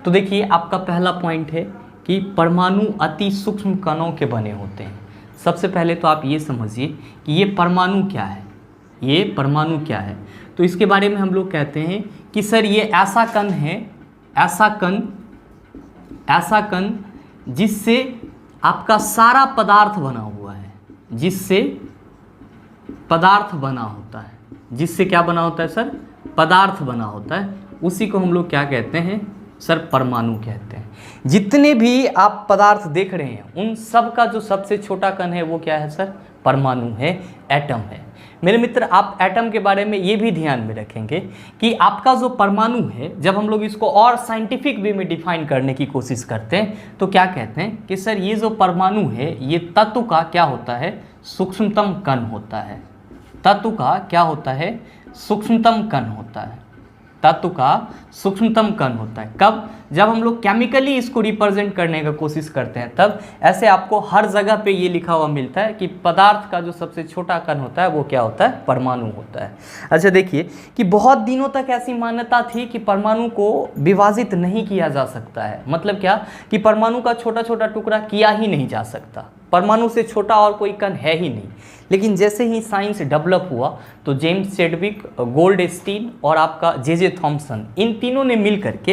तो देखिए आपका पहला पॉइंट है कि परमाणु अति सूक्ष्म कणों के बने होते हैं। सबसे पहले तो आप ये समझिए कि ये परमाणु क्या है, ये परमाणु क्या है। तो इसके बारे में हम लोग कहते हैं कि सर ये ऐसा कण है, ऐसा कण जिससे आपका सारा पदार्थ बना हुआ है, जिससे पदार्थ बना होता है, जिससे क्या बना होता है सर, पदार्थ बना होता है, उसी को हम लोग क्या कहते हैं सर, परमाणु कहते हैं। जितने भी आप पदार्थ देख रहे हैं उन सब का जो सबसे छोटा कण है वो क्या है सर, परमाणु है, एटम है। मेरे मित्र आप एटम के बारे में ये भी ध्यान में रखेंगे कि आपका जो परमाणु है, जब हम लोग इसको और साइंटिफिक वे में डिफाइन करने की कोशिश करते हैं तो क्या कहते हैं कि सर ये जो परमाणु है ये तत्व का क्या होता है, सूक्ष्मतम कण होता है। तत्व का क्या होता है, सूक्ष्मतम कण होता है, तत्व का सूक्ष्मतम कण होता है। कब, जब हम लोग केमिकली इसको रिप्रेजेंट करने का कोशिश करते हैं तब ऐसे आपको हर जगह पे ये लिखा हुआ मिलता है कि पदार्थ का जो सबसे छोटा कण होता है वो क्या होता है, परमाणु होता है। अच्छा देखिए कि बहुत दिनों तक ऐसी मान्यता थी कि परमाणु को विभाजित नहीं किया जा सकता है। मतलब क्या कि परमाणु का छोटा छोटा टुकड़ा किया ही नहीं जा सकता, परमाणु से छोटा और कोई कण है ही नहीं। लेकिन जैसे ही साइंस डेवलप हुआ तो जेम्स चैडविक, गोल्डस्टीन और आपका जे थॉम्सन, इन तीनों ने मिल करके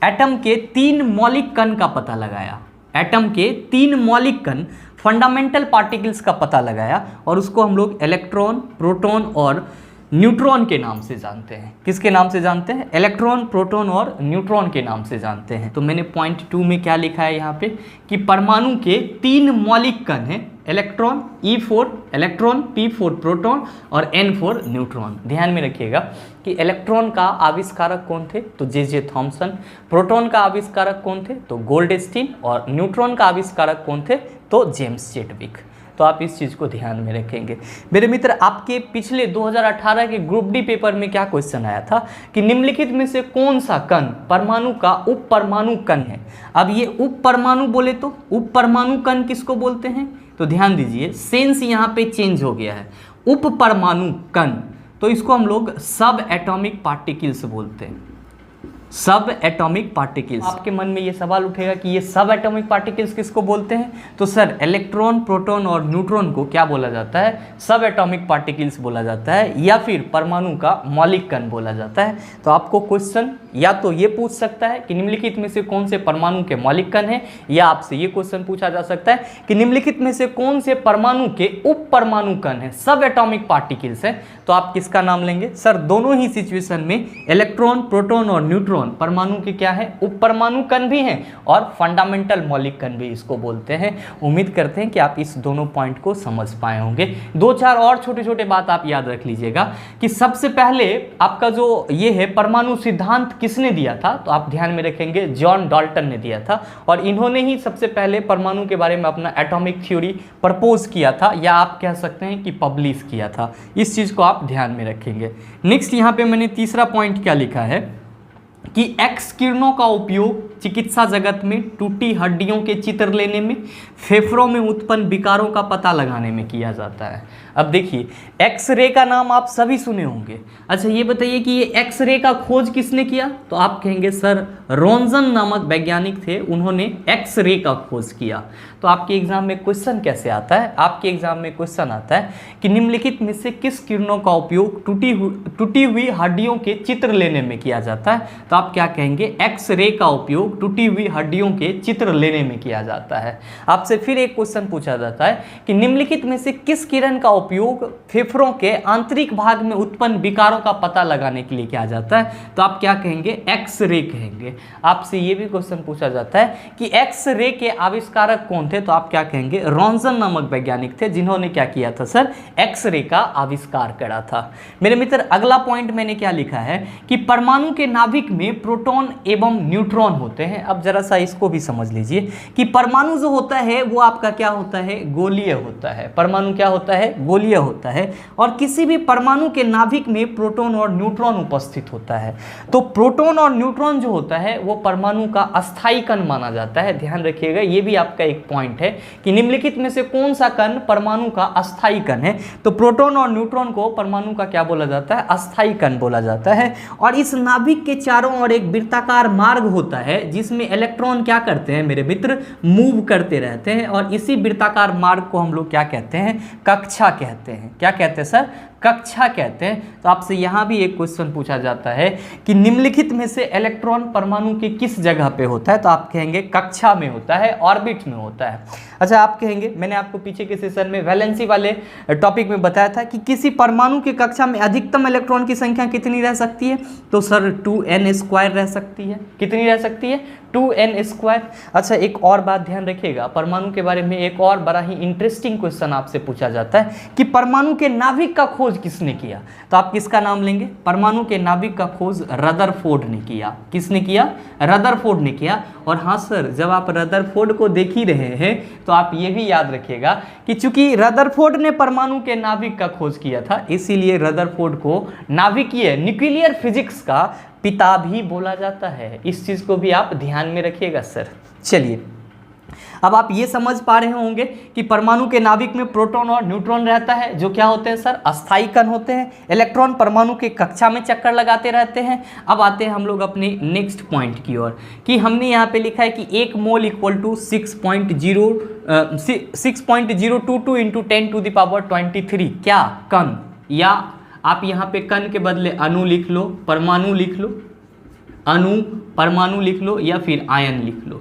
एटम के 3 मौलिक कण का पता लगाया। एटम के 3 मौलिक कण, फंडामेंटल पार्टिकल्स का पता लगाया और उसको हम लोग इलेक्ट्रॉन, प्रोटॉन और न्यूट्रॉन के नाम से जानते हैं। किसके नाम से जानते हैं, इलेक्ट्रॉन, प्रोटॉन और न्यूट्रॉन के नाम से जानते हैं। तो मैंने पॉइंट 2 में क्या लिखा है यहाँ पे कि परमाणु के 3 मौलिक कण हैं, electron E4 electron, P4 proton और N4 न्यूट्रॉन। ध्यान में रखिएगा कि इलेक्ट्रॉन का आविष्कारक कौन थे, तो जे थॉम्सन। प्रोटॉन का आविष्कारक कौन थे, तो गोल्डस्टीन। और न्यूट्रॉन का आविष्कारक कौन थे, तो जेम्स चैडविक। तो आप इस चीज़ को ध्यान में रखेंगे। मेरे मित्र आपके पिछले 2018 के ग्रुप डी पेपर में क्या क्वेश्चन आया था कि निम्नलिखित में से कौन सा कण परमाणु का उप परमाणु कण है। अब ये उप परमाणु बोले तो उप परमाणु कण किसको बोलते हैं, तो ध्यान दीजिए सेंस यहाँ पे चेंज हो गया है। उप परमाणु कण तो इसको हम लोग सब एटॉमिक पार्टिकल्स बोलते हैं, सब एटॉमिक पार्टिकल्स। आपके मन में ये सवाल उठेगा कि ये सब एटॉमिक पार्टिकल्स किसको बोलते हैं, तो सर इलेक्ट्रॉन, प्रोटॉन और न्यूट्रॉन को क्या बोला जाता है, सब एटॉमिक पार्टिकल्स बोला जाता है या फिर परमाणु का मौलिक कण बोला जाता है। तो आपको क्वेश्चन या तो ये पूछ सकता है कि निम्नलिखित में से कौन से परमाणु के मौलिक कण है, या आपसे ये क्वेश्चन पूछा जा सकता है कि निम्नलिखित में से कौन से परमाणु के उप परमाणु कण है, सब एटॉमिक पार्टिकल्स है। तो आप किसका नाम लेंगे, सर दोनों ही सिचुएशन में इलेक्ट्रॉन, प्रोटॉन और न्यूट्रॉन परमाणु के क्या है, उप परमाणु कण भी हैं और फंडामेंटल मौलिक कण भी इसको बोलते हैं। उम्मीद करते हैं कि आप इस दोनों पॉइंट को समझ पाए होंगे। 2-4 और छोटे छोटे बात आप याद रख लीजिएगा कि सबसे पहले आपका जो ये है परमाणु सिद्धांत किसने दिया था, तो आप ध्यान में रखेंगे जॉन डाल्टन ने दिया था और इन्होंने ही सबसे पहले परमाणु के बारे में अपना एटॉमिक थ्योरी प्रपोज किया था, या आप कह सकते हैं कि पब्लिश किया था। इस चीज को आप ध्यान में रखेंगे। नेक्स्ट यहाँ पे मैंने तीसरा पॉइंट क्या लिखा है कि एक्स किरणों का उपयोग चिकित्सा जगत में टूटी हड्डियों के चित्र लेने में, फेफड़ों में उत्पन्न विकारों का पता लगाने में किया जाता है। अब देखिए एक्सरे का नाम आप सभी सुने होंगे। अच्छा ये बताइए कि ये एक्सरे का खोज किसने किया, तो आप कहेंगे सर रोन्जन नामक वैज्ञानिक थे, उन्होंने एक्सरे का खोज किया। तो आपके एग्जाम में क्वेश्चन कैसे आता है, आपके एग्जाम में क्वेश्चन आता है कि निम्नलिखित में से किस किरणों का उपयोग टूटी हुई हड्डियों के चित्र लेने में किया जाता है, तो आप क्या कहेंगे एक्सरे का उपयोग टूटी हुई हड्डियों के चित्र लेने में किया जाता है। आपसे फिर एक क्वेश्चन पूछा जाता है कि निम्नलिखित में से किस किरण का उपयोग फेफड़ों के आंतरिक भाग में उत्पन्न विकारों का पता लगाने के लिए किया जाता है, तो आप क्या कहेंगे एक्सरे कहेंगे। आपसे ये भी क्वेश्चन पूछा जाता है कि एक्सरे के आविष्कारक कौन थे, तो आप क्या कहेंगे रोन्जन नामक वैज्ञानिक थे जिन्होंने क्या किया था सर, एक्सरे का आविष्कार करा था। मेरे मित्र अगला पॉइंट मैंने क्या लिखा है कि परमाणु के नाभिक में प्रोटॉन एवं न्यूट्रॉन होते हैं। अब जरा सा इसको भी समझ लीजिए कि परमाणु जो होता है वो आपका क्या होता है, गोलीय होता है। परमाणु क्या होता है, गोलीय होता है और किसी भी परमाणु के नाभिक में प्रोटॉन और न्यूट्रॉन उपस्थित होता है। तो प्रोटॉन और न्यूट्रॉन जो होता है वो परमाणु का अस्थायी कण माना जाता है। ध्यान रखिएगा ये भी आपका एक पॉइंट है कि निम्नलिखित में से कौन सा कण परमाणु का अस्थायी कण है, तो प्रोटॉन और न्यूट्रॉन को परमाणु का क्या बोला जाता है, अस्थायी कण बोला जाता है। और इस नाभिक के चारों और एक वृत्ताकार मार्ग होता है जिसमें इलेक्ट्रॉन क्या करते हैं मेरे मित्र, मूव करते रहते हैं, और इसी वृत्ताकार मार्ग को हम लोग क्या कहते हैं, कक्षा कहते हैं। क्या कहते हैं सर, कक्षा कहते हैं। तो आपसे यहाँ भी एक क्वेश्चन पूछा जाता है कि निम्नलिखित में से इलेक्ट्रॉन परमाणु के किस जगह पे होता है, तो आप कहेंगे कक्षा में होता है, ऑर्बिट में होता है। अच्छा, आप कहेंगे मैंने आपको पीछे के सेशन में वैलेंसी वाले टॉपिक में बताया था कि किसी परमाणु की कक्षा में अधिकतम इलेक्ट्रॉन की संख्या कितनी रह सकती है, तो सर 2n² रह सकती है। कितनी रह सकती है, 2n²। अच्छा, एक और बात ध्यान रखिएगा, परमाणु के बारे में एक और बड़ा ही इंटरेस्टिंग क्वेश्चन आपसे पूछा जाता है कि परमाणु के नाभिक का खोज किसने किया, तो आप किसका नाम लेंगे, परमाणु के नाभिक का खोज रदरफोर्ड ने किया। किसने किया, रदरफोर्ड ने किया। और हाँ सर, जब आप रदरफोर्ड को देख ही रहे हैं तो आप ये भी याद रखिएगा कि चूंकि रदरफोर्ड ने परमाणु के नाभिक का खोज किया था, इसीलिए रदरफोर्ड को नाभिकीय न्यूक्लियर फिजिक्स का पिता भी बोला जाता है। इस चीज को भी आप ध्यान में रखिएगा सर। चलिए, अब आप ये समझ पा रहे होंगे कि परमाणु के नाभिक में प्रोटॉन और न्यूट्रॉन रहता है, जो क्या होते हैं सर, अस्थायी कण होते हैं। इलेक्ट्रॉन परमाणु के कक्षा में चक्कर लगाते रहते हैं। अब आते हैं हम लोग अपने नेक्स्ट पॉइंट की ओर कि हमने यहाँ पे लिखा है कि 1 मोल इक्वल टू 6.022 इंटू 10⁻23 क्या कण, या आप यहाँ पे कण के बदले अणु लिख लो, परमाणु लिख लो, अणु परमाणु लिख लो, या फिर आयन लिख लो।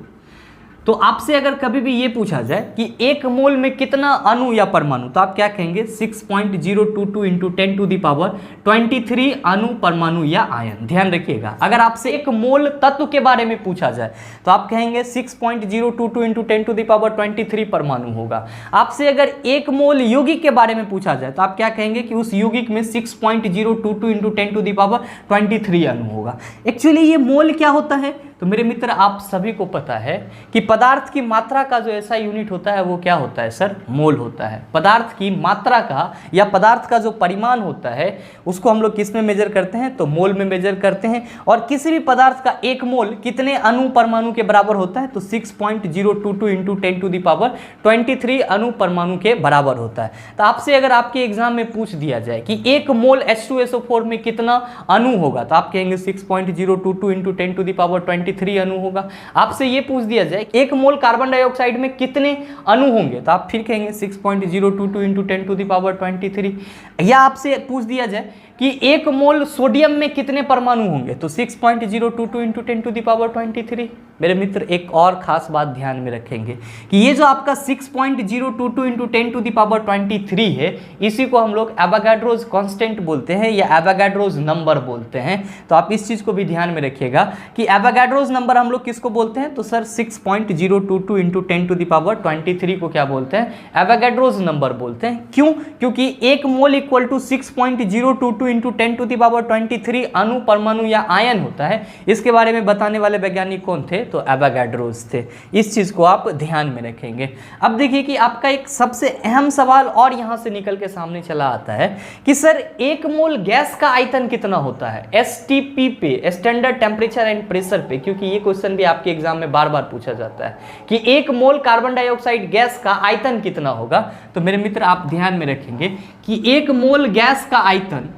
तो आपसे अगर कभी भी ये पूछा जाए कि 1 मोल में कितना अणु या परमाणु, तो आप क्या कहेंगे, 6.022 इंटू 10⁻23 अणु, परमाणु या आयन। ध्यान रखिएगा, अगर आपसे 1 मोल तत्व के बारे में पूछा जाए तो आप कहेंगे 6.022 इंटू 10⁻23 परमाणु होगा। आपसे अगर 1 मोल यौगिक के बारे में पूछा जाए तो आप क्या कहेंगे कि उस यौगिक में 6.022 इंटू 10⁻23 अणु होगा। एक्चुअली ये मोल क्या होता है, तो मेरे मित्र आप सभी को पता है कि पदार्थ की मात्रा का जो ऐसा यूनिट होता है वो क्या होता है सर, मोल होता है। पदार्थ की मात्रा का या पदार्थ का जो परिमाण होता है उसको हम लोग किस में मेजर करते हैं, तो मोल में मेजर करते हैं। और किसी भी पदार्थ का 1 मोल कितने अणु परमाणु के बराबर होता है, तो 6.022 इंटू 10⁻23 अणु परमाणु के बराबर होता है। तो आपसे अगर आपके एग्जाम में पूछ दिया जाए कि 1 मोल H2SO4 में कितना अणु होगा, तो आप कहेंगे 6.022 इंटू 10⁻23 अणु होगा। आपसे ये पूछ दिया जाए 1 मोल कार्बन डाइऑक्साइड में कितने अणु होंगे, तो आप फिर कहेंगे 6.022 इंटू 10⁻23। या आपसे पूछ दिया जाए कि 1 मोल सोडियम में कितने परमाणु होंगे, तो 6.022 इंटू 10⁻23। मेरे मित्र एक और खास बात ध्यान में रखेंगे कि ये जो आपका 6.022 इंटू 10⁻23 है, इसी को हम लोग एवोगाड्रोज कांस्टेंट बोलते हैं या एवोगाड्रोज नंबर बोलते हैं। तो आप इस चीज को भी ध्यान में रखिएगा कि एवोगाड्रोज नंबर हम लोग किसको बोलते हैं, तो सर 6.022 इंटू 10⁻23 को क्या बोलते हैं, एवोगाड्रोज नंबर बोलते हैं। क्यों, क्योंकि 1 मोल इक्वल टू 6.022 इंटू 10⁻23 अणु परमाणु या आयन होता है। इसके बारे में बताने वाले वैज्ञानिक कौन थे, तो एवोगाड्रोज थे। इस चीज को आप ध्यान में रखेंगे। अब देखिए कि आपका एक सबसे अहम सवाल और यहां से निकल के सामने चला आता है कि सर 1 मोल गैस का आयतन कितना होता है, एसटीपी पे, स्टैंडर्ड टेम्परेचर एंड प्रेशर पे, क्योंकि ये क्वेश्चन भी आपके एग्जाम में बार बार पूछा जाता है कि 1 मोल कार्बन डाइऑक्साइड गैस का आयतन कितना होगा। तो मेरे मित्र आप ध्यान में रखेंगे कि 1 मोल गैस का आयतन,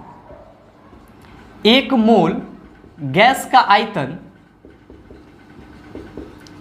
1 मोल गैस का आयतन,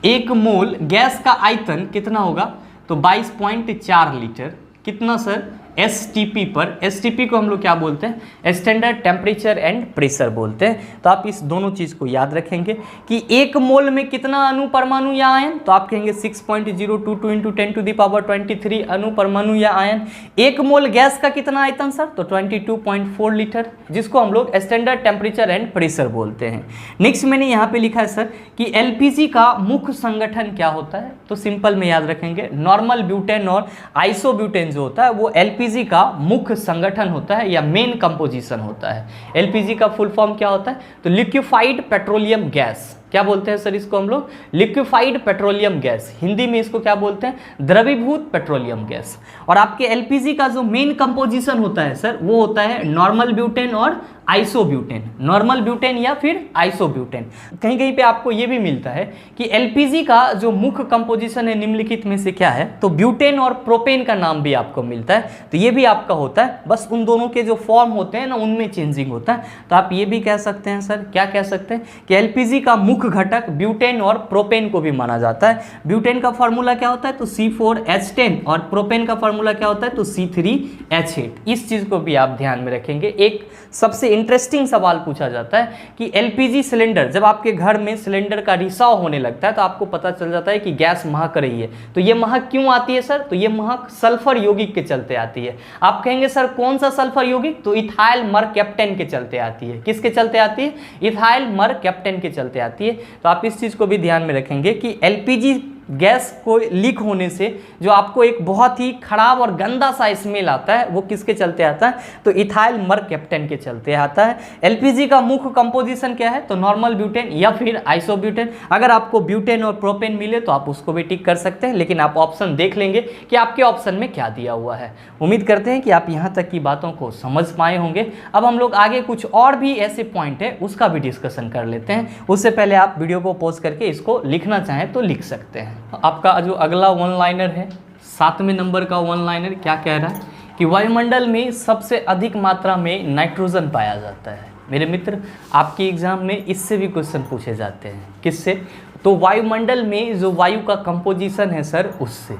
1 मोल गैस का आयतन कितना होगा, तो 22.4 लीटर। कितना सर, एसटीपी पर। एसटीपी को हम लोग क्या बोलते हैं, स्टैंडर्ड टेम्परेचर एंड प्रेशर बोलते हैं। तो आप इस दोनों चीज को याद रखेंगे कि 1 मोल में कितना अणु परमाणु या आयन, तो आप कहेंगे 6.022 इंटू 10⁻23 अणु परमाणु या आयन। 1 मोल गैस का कितना आयतन सर, तो 22.4 लीटर, जिसको हम लोग स्टैंडर्ड टेम्परेचर एंड प्रेशर बोलते हैं। नेक्स्ट मैंने यहाँ पे लिखा है सर कि एलपीजी का मुख्य संगठन क्या होता है, तो सिंपल में याद रखेंगे, नॉर्मल ब्यूटेन और आइसोब्यूटेन जो होता है वो एलपीजी का मुख्य संगठन होता है या मेन कंपोजिशन होता है। एलपीजी का फुल फॉर्म क्या होता है, तो लिक्विफाइड पेट्रोलियम गैस। क्या बोलते हैं सर इसको हम लोग, लिक्विफाइड पेट्रोलियम गैस। हिंदी में इसको क्या बोलते हैं, द्रवीभूत पेट्रोलियम गैस। और आपके एलपीजी का जो मेन कंपोजिशन होता है सर वो होता है नॉर्मल ब्यूटेन और आइसोब्यूटेन, नॉर्मल ब्यूटेन या फिर आइसोब्यूटेन। कहीं कहीं पे आपको ये भी मिलता है कि एलपीजी का जो मुख्य कंपोजिशन है निम्नलिखित में से क्या है, तो ब्यूटेन और प्रोपेन का नाम भी आपको मिलता है। तो ये भी आपका होता है, बस उन दोनों के जो फॉर्म होते हैं ना उनमें चेंजिंग होता है। तो आप ये भी कह सकते हैं सर, क्या कह सकते हैं कि एलपीजी का मुख्य घटक ब्यूटेन और प्रोपेन को भी माना जाता है। ब्यूटेन का फॉर्मूला क्या होता है, तो C4H10 और प्रोपेन का फॉर्मूला क्या होता है, तो C3H8। इस चीज को भी आप ध्यान में रखेंगे। एक सबसे इंटरेस्टिंग सवाल पूछा जाता है कि एलपीजी सिलेंडर, जब आपके घर में सिलेंडर का रिसाव होने लगता है तो आपको पता चल जाता है कि गैस महक रही है। तो ये महक क्यों आती है सर, तो ये महक सल्फर यौगिक के चलते आती है। आप कहेंगे सर कौन सा सल्फर यौगिक, तो इथाइल मरकैप्टेन के चलते आती है। किसके चलते आती है, इथाइल मरकैप्टेन के चलते आती है। तो आप इस चीज को भी ध्यान में रखेंगे कि एलपीजी गैस को लीक होने से जो आपको एक बहुत ही खराब और गंदा सा स्मेल आता है वो किसके चलते आता है, तो इथाइल मरकैप्टेन के चलते आता है। एलपीजी का मुख्य कंपोजिशन क्या है, तो नॉर्मल ब्यूटेन या फिर आइसोब्यूटेन। अगर आपको ब्यूटेन और प्रोपेन मिले तो आप उसको भी टिक कर सकते हैं, लेकिन आप ऑप्शन देख लेंगे कि आपके ऑप्शन में क्या दिया हुआ है। उम्मीद करते हैं कि आप यहाँ तक की बातों को समझ पाए होंगे। अब हम लोग आगे कुछ और भी ऐसे पॉइंट है उसका भी डिस्कशन कर लेते हैं। उससे पहले आप वीडियो को पॉज करके इसको लिखना चाहें तो लिख सकते हैं। आपका जो अगला वन लाइनर है, 7वें नंबर का वन लाइनर क्या कह रहा है कि वायुमंडल में सबसे अधिक मात्रा में नाइट्रोजन पाया जाता है। मेरे मित्र, आपके एग्जाम में इससे भी क्वेश्चन पूछे जाते हैं। किससे, तो वायुमंडल में जो वायु का कंपोजिशन है सर उससे।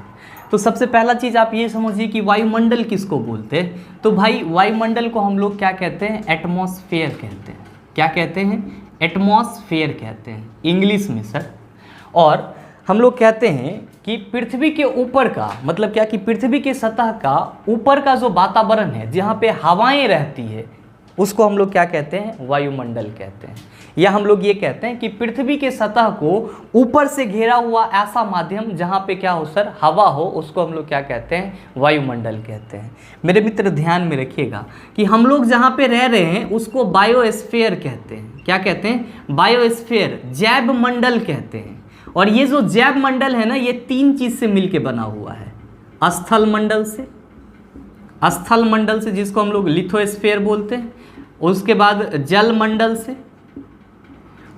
तो सबसे पहला चीज़ आप ये समझिए कि वायुमंडल किसको बोलते हैं, तो भाई वायुमंडल को हम लोग क्या कहते हैं, एटमॉस्फेयर कहते हैं। क्या कहते हैं, एटमॉस्फेयर कहते हैं इंग्लिश में सर। और हम लोग कहते हैं कि पृथ्वी के ऊपर का मतलब क्या, कि पृथ्वी के सतह का ऊपर का जो वातावरण है जहाँ पे हवाएं रहती है उसको हम लोग क्या कहते हैं, वायुमंडल कहते हैं। या हम लोग ये कहते हैं कि पृथ्वी के सतह को ऊपर से घेरा हुआ ऐसा माध्यम जहाँ पे क्या हो सर, हवा हो, उसको हम लोग क्या कहते हैं, वायुमंडल कहते हैं। मेरे मित्र ध्यान में रखिएगा कि हम लोग जहाँ पे रह रहे हैं उसको बायोस्फीयर कहते हैं। क्या कहते हैं, बायोस्फीयर, जैव मंडल कहते हैं। और ये जो जैव मंडल है ना, ये 3 चीज से मिलके बना हुआ है। स्थल मंडल से, स्थल मंडल से जिसको हम लोग लिथोस्फीयर बोलते हैं, उसके बाद जल मंडल से,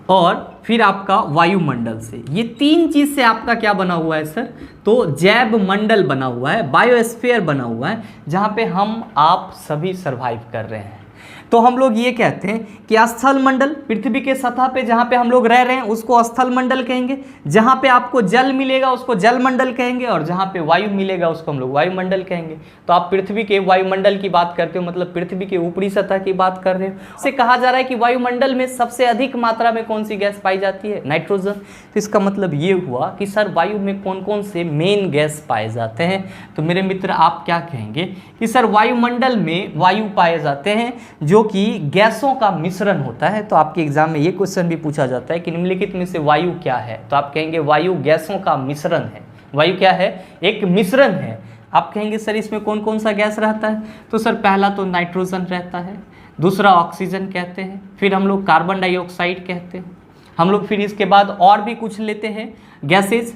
और फिर आपका वायुमंडल से। ये 3 चीज से आपका क्या बना हुआ है सर, तो जैव मंडल बना हुआ है, बायोस्फीयर बना हुआ है, जहाँ पे हम आप सभी सर्वाइव कर रहे हैं। तो हम लोग ये कहते हैं कि स्थल मंडल, पृथ्वी के सतह पे जहाँ पे हम लोग रह रहे हैं उसको स्थल मंडल कहेंगे। जहाँ पे आपको जल मिलेगा उसको जल मंडल कहेंगे, और जहाँ पे वायु मिलेगा उसको हम लोग वायुमंडल कहेंगे। तो आप पृथ्वी के वायुमंडल की बात करते हो, मतलब पृथ्वी के ऊपरी सतह की बात कर रहे हो। इससे कहा जा रहा है कि वायुमंडल में सबसे अधिक मात्रा में कौन सी गैस पाई जाती है, नाइट्रोजन। तो इसका मतलब ये हुआ कि सर वायु में कौन कौन से मेन गैस पाए जाते हैं। तो मेरे मित्र आप क्या कहेंगे कि सर वायुमंडल में वायु पाए जाते हैं जो कि गैसों का मिश्रण होता है। तो आपके एग्जाम में ये क्वेश्चन भी पूछा जाता है कि निम्नलिखित में से वायु क्या है, तो आप कहेंगे वायु गैसों का मिश्रण है। वायु क्या है, एक मिश्रण है। आप कहेंगे सर इसमें कौन कौन सा गैस रहता है, तो सर पहला तो नाइट्रोजन रहता है, दूसरा ऑक्सीजन कहते हैं, फिर हम लोग कार्बन डाइऑक्साइड कहते हैं, हम लोग फिर इसके बाद और भी कुछ लेते हैं गैसेज,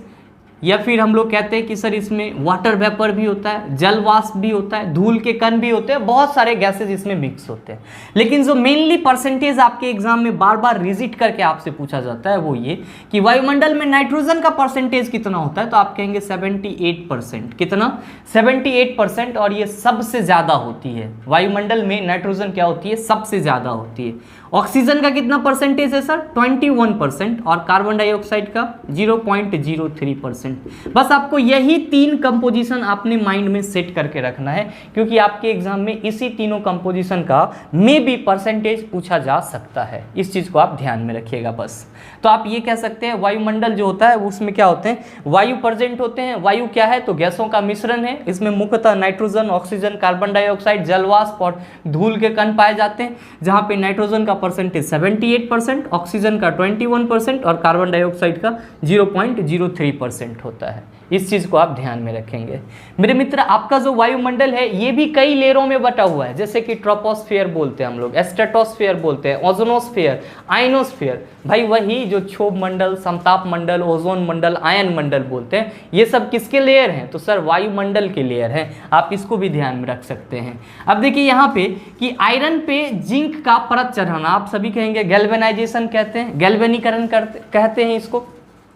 या फिर हम लोग कहते हैं कि सर इसमें वाटर वेपर भी होता है, जल वाष्प भी होता है, धूल के कण भी होते हैं, बहुत सारे गैसेज इसमें मिक्स होते हैं। लेकिन जो मेनली परसेंटेज आपके एग्जाम में बार बार रिजिट करके आपसे पूछा जाता है वो ये कि वायुमंडल में नाइट्रोजन का परसेंटेज कितना होता है, तो आप कहेंगे 78%। कितना, 78%। और ये सबसे ज़्यादा होती है वायुमंडल में, नाइट्रोजन क्या होती है, सबसे ज़्यादा होती है। ऑक्सीजन का कितना परसेंटेज है सर, 21%, और कार्बन डाइऑक्साइड का 0.03%। बस आपको यही 3 कंपोजिशन अपने माइंड में सेट करके रखना है, क्योंकि आपके एग्जाम में इसी तीनों कंपोजिशन का में भी परसेंटेज पूछा जा सकता है। इस चीज को आप ध्यान में रखिएगा बस। तो आप ये कह सकते हैं वायुमंडल जो होता है उसमें क्या होते हैं, वायु प्रेजेंट होते हैं। वायु क्या है, तो गैसों का मिश्रण है। इसमें मुख्यतः नाइट्रोजन, ऑक्सीजन, कार्बन डाइऑक्साइड, जलवाष्प और धूल के कण पाए जाते हैं, जहां पे नाइट्रोजन का परसेंटेज 78%, ऑक्सीजन का 21% और कार्बन डाइऑक्साइड का 0.03% होता है। इस चीज़ को आप ध्यान में रखेंगे। मेरे मित्र, आपका जो वायुमंडल है ये भी कई लेयरों में बटा हुआ है, जैसे कि ट्रोपोस्फियर बोलते हैं हम लोग, स्ट्रेटोस्फियर बोलते हैं, ओजोनोस्फियर, आयनोस्फियर। भाई वही जो क्षोभ मंडल, समताप मंडल, ओजोन मंडल, आयन मंडल बोलते हैं, ये सब किसके लेयर हैं? तो सर वायुमंडल के लेयर हैं। आप इसको भी ध्यान में रख सकते हैं। अब देखिए यहाँ पे कि आयरन पे जिंक का परत चढ़ाना, आप सभी कहेंगे गैल्वेनाइजेशन कहते हैं, गैल्वेनीकरण कहते हैं इसको।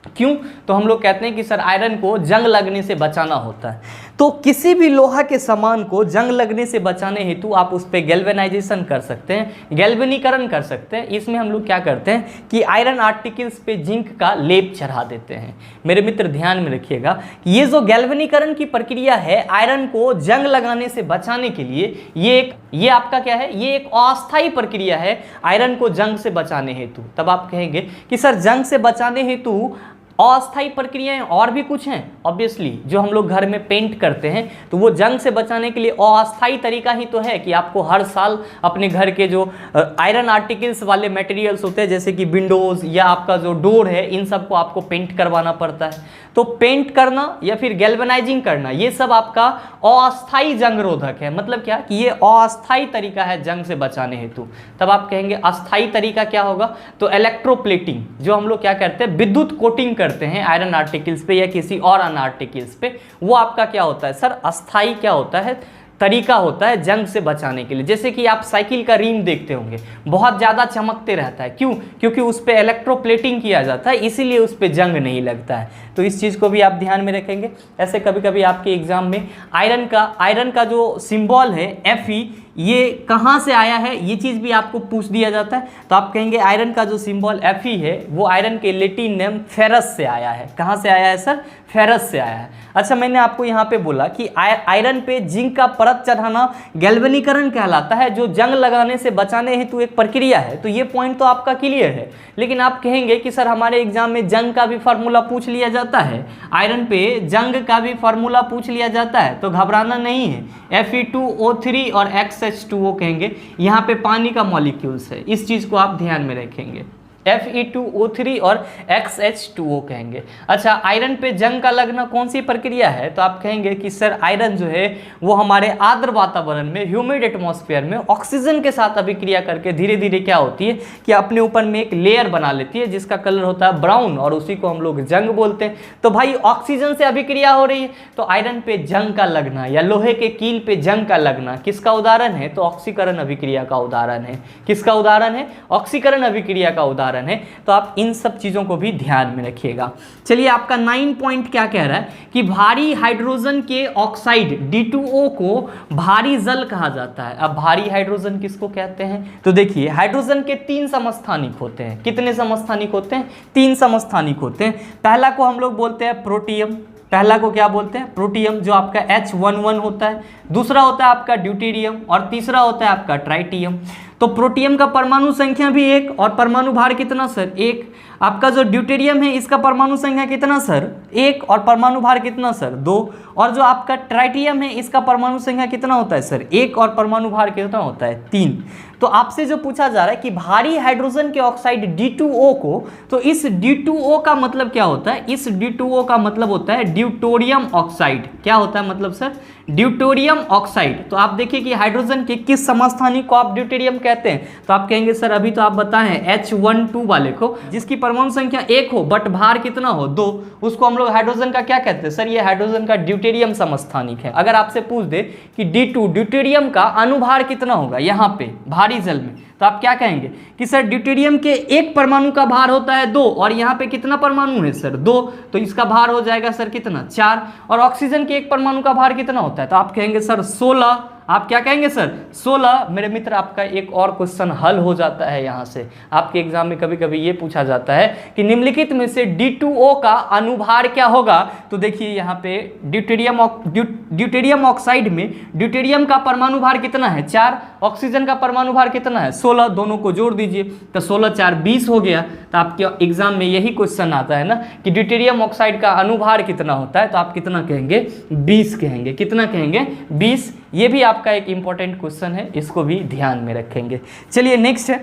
क्यों? तो हम लोग कहते हैं कि सर आयरन को जंग लगने से बचाना होता है। तो किसी भी लोहा के सामान को जंग लगने से बचाने हेतु आप उस पर गैल्वेनाइजेशन कर सकते हैं, गैल्वेनीकरण कर सकते हैं। इसमें हम लोग क्या करते हैं कि आयरन आर्टिकल्स पे जिंक का लेप चढ़ा देते हैं। मेरे मित्र ध्यान में रखिएगा कि ये जो गैल्वेनीकरण की प्रक्रिया है आयरन को जंग लगाने से बचाने के लिए, ये आपका क्या है? ये एक अस्थायी प्रक्रिया है आयरन को जंग से बचाने हेतु। तब आप कहेंगे कि सर जंग से बचाने हेतु अस्थायी प्रक्रियाएं और भी कुछ हैं। ऑब्वियसली जो हम लोग घर में पेंट करते हैं तो वो जंग से बचाने के लिए अस्थायी तरीका ही तो है कि आपको हर साल अपने घर के जो आयरन आर्टिकल्स वाले मटेरियल्स होते हैं, जैसे कि विंडोज़ या आपका जो डोर है, इन सब को आपको पेंट करवाना पड़ता है। तो पेंट करना या फिर गैल्वेनाइजिंग करना, ये सब आपका अस्थायी जंग रोधक है। मतलब क्या कि ये अस्थायी तरीका है जंग से बचाने हेतु। तब आप कहेंगे अस्थायी तरीका क्या होगा? तो इलेक्ट्रोप्लेटिंग, जो हम लोग क्या करते हैं विद्युत कोटिंग करते हैं आयरन आर्टिकल्स पे या किसी और अन्य आर्टिकल्स पे, वो आपका क्या होता है सर? अस्थायी क्या होता है? तरीका होता है जंग से बचाने के लिए। जैसे कि आप साइकिल का रिम देखते होंगे, बहुत ज़्यादा चमकते रहता है। क्यों? क्योंकि उस पर इलेक्ट्रोप्लेटिंग किया जाता है, इसीलिए उस पर जंग नहीं लगता है। तो इस चीज़ को भी आप ध्यान में रखेंगे। ऐसे कभी कभी आपके एग्जाम में आयरन का जो सिंबल है Fe, ये कहाँ से आया है ये चीज़ भी आपको पूछ दिया जाता है। तो आप कहेंगे आयरन का जो सिंबल Fe है वो आयरन के लैटिन नेम फेरस से आया है। कहाँ से आया है सर? फेरस से आया है। अच्छा, मैंने आपको यहाँ पे बोला कि आयरन पे जिंक का परत चढ़ाना गैल्वेनीकरण कहलाता है, जो जंग लगाने से बचाने हेतु एक प्रक्रिया है। तो ये पॉइंट तो आपका क्लियर है। लेकिन आप कहेंगे कि सर हमारे एग्जाम में जंग का भी फार्मूला पूछ लिया जाता है, आयरन पे जंग का भी फार्मूला पूछ लिया जाता है। तो घबराना नहीं है। Fe2O3 और XH2O कहेंगे, यहाँ पे पानी का मॉलिक्यूल्स है, इस चीज़ को आप ध्यान में रखेंगे। Fe2O3 और XH2O कहेंगे। अच्छा, आयरन पे जंग का लगना कौन सी प्रक्रिया है? तो आप कहेंगे कि सर आयरन जो है वो हमारे आर्द्र वातावरण में, ह्यूमिड एटमॉस्फेयर में ऑक्सीजन के साथ अभिक्रिया करके धीरे धीरे क्या होती है कि अपने ऊपर में एक लेयर बना लेती है जिसका कलर होता है ब्राउन, और उसी को हम लोग जंग बोलते हैं। तो भाई ऑक्सीजन से अभिक्रिया हो रही है, तो आयरन पे जंग का लगना या लोहे के कील पे जंग का लगना किसका उदाहरण है? तो ऑक्सीकरण अभिक्रिया का उदाहरण है। किसका उदाहरण है? ऑक्सीकरण अभिक्रिया का उदाहरण है। तो आप इन सब चीजों को भी ध्यान में रखिएगा। चलिए, आपका 9 पॉइंट क्या कह रहा है कि भारी हाइड्रोजन के ऑक्साइड D2O को भारी जल कहा जाता है। अब भारी हाइड्रोजन किसको कहते हैं? तो देखिए, हाइड्रोजन के 3 समस्थानिक होते हैं। कितने समस्थानिक होते हैं? 3 समस्थानिक होते हैं। पहला को हम लोग बोलते हैं प्रोटियम। पहला को क्या बोलते हैं? प्रोटियम, जो आपका H11 होता है। दूसरा होता है आपका ड्यूटेरियम और तीसरा होता है आपका ट्राइटियम। तो प्रोटियम का परमाणु संख्या भी 1 और परमाणु भार कितना सर? 1। आपका जो ड्यूटेरियम है इसका परमाणु संख्या कितना सर? 1 और परमाणु भार कितना सर? 2। और जो आपका ट्राइटियम है इसका परमाणु संख्या कितना होता है सर? 1 और परमाणु भार कितना होता है? 3। तो आपसे जो पूछा जा रहा है कि भारी हाइड्रोजन के ऑक्साइड D2O को, तो इस D2O का मतलब क्या होता है? इस D2O का मतलब होता है ड्यूटोरियम ऑक्साइड। क्या होता है मतलब सर? Deuterium oxide. तो आप देखिए कि हाइड्रोजन के किस समस्थानिक को आप ड्यूटेरियम कहते हैं? तो आप कहेंगे सर अभी तो आप बताएं H12 वाले को, जिसकी परमाणु संख्या 1 हो बट भार कितना हो? 2, उसको हम लोग हाइड्रोजन का क्या कहते हैं? सर ये हाइड्रोजन का ड्यूटेरियम समस्थानिक है। अगर आपसे पूछ दे कि D2 ड्यूटेरियम का अनुभार कितना होगा यहाँ पे भारी जल में, तो आप क्या कहेंगे कि सर ड्यूटेरियम के 1 परमाणु का भार होता है 2 और यहाँ पे कितना परमाणु है सर? 2। तो इसका भार हो जाएगा सर कितना? 4। और ऑक्सीजन के 1 परमाणु का भार कितना होता है? तो आप कहेंगे सर 16। आप क्या कहेंगे सर? 16। मेरे मित्र, आपका एक और क्वेश्चन हल हो जाता है यहाँ से। आपके एग्जाम में कभी कभी ये पूछा जाता है कि निम्नलिखित में से D2O का अनुभार क्या होगा? तो देखिए यहाँ पे ड्यूटेरियम ऑक्साइड में ड्यूटेरियम का परमाणु भार कितना है? 4। ऑक्सीजन का परमाणु भार कितना है? 16। दोनों को जोड़ दीजिए तो 16 4 20 हो गया। तो आपके एग्जाम में यही क्वेश्चन आता है ना कि ड्यूटेरियम ऑक्साइड का अनुभार कितना होता है? तो आप कितना कहेंगे? 20 कहेंगे। कितना कहेंगे? 20। ये भी आपका एक इंपॉर्टेंट क्वेश्चन है, इसको भी ध्यान में रखेंगे। चलिए नेक्स्ट है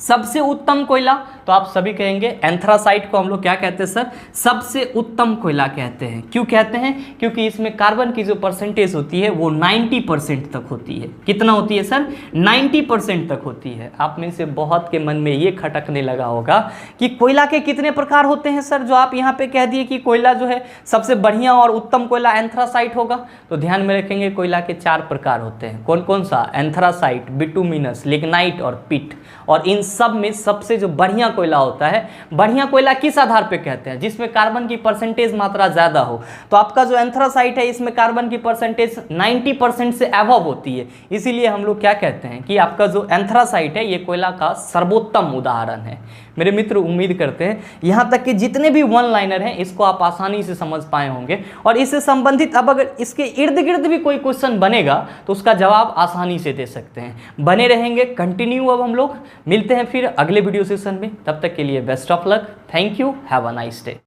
सबसे उत्तम कोयला, तो आप सभी कहेंगे एंथ्रासाइट को हम लोग क्या कहते हैं सर, सबसे उत्तम कोयला कहते हैं। क्यों कहते हैं? क्योंकि इसमें कार्बन की जो परसेंटेज होती है वो 90% तक होती है। कितना होती है सर? 90% तक होती है। आप में से बहुत के मन में ये खटकने लगा होगा कि कोयला के कितने प्रकार होते हैं सर, जो आप यहाँ पे कह दिए कि कोयला जो है सबसे बढ़िया और उत्तम कोयला एंथ्रासाइट होगा। तो ध्यान में रखेंगे कोयला के 4 प्रकार होते हैं। कौन कौन सा? एंथ्रासाइट, बिटुमिनस, लिग्नाइट और पिट। और इन सब में सबसे जो बढ़िया कोयला होता है, बढ़िया कोयला किस आधार पे कहते हैं? जिसमें कार्बन की परसेंटेज मात्रा ज़्यादा हो। तो आपका जो एंथ्रासाइट है इसमें कार्बन की परसेंटेज 90% से अबव होती है, इसीलिए हम लोग क्या कहते हैं कि आपका जो एंथ्रासाइट है ये कोयला का सर्वोत्तम उदाहरण है। मेरे मित्र उम्मीद करते हैं यहाँ तक कि जितने भी वन लाइनर हैं इसको आप आसानी से समझ पाए होंगे, और इससे संबंधित अब अगर इसके इर्द गिर्द भी कोई क्वेश्चन बनेगा तो उसका जवाब आसानी से दे सकते हैं। बने रहेंगे, कंटिन्यू। अब हम लोग मिलते हैं फिर अगले वीडियो सेशन में, तब तक के लिए best of luck, thank you, have a nice day.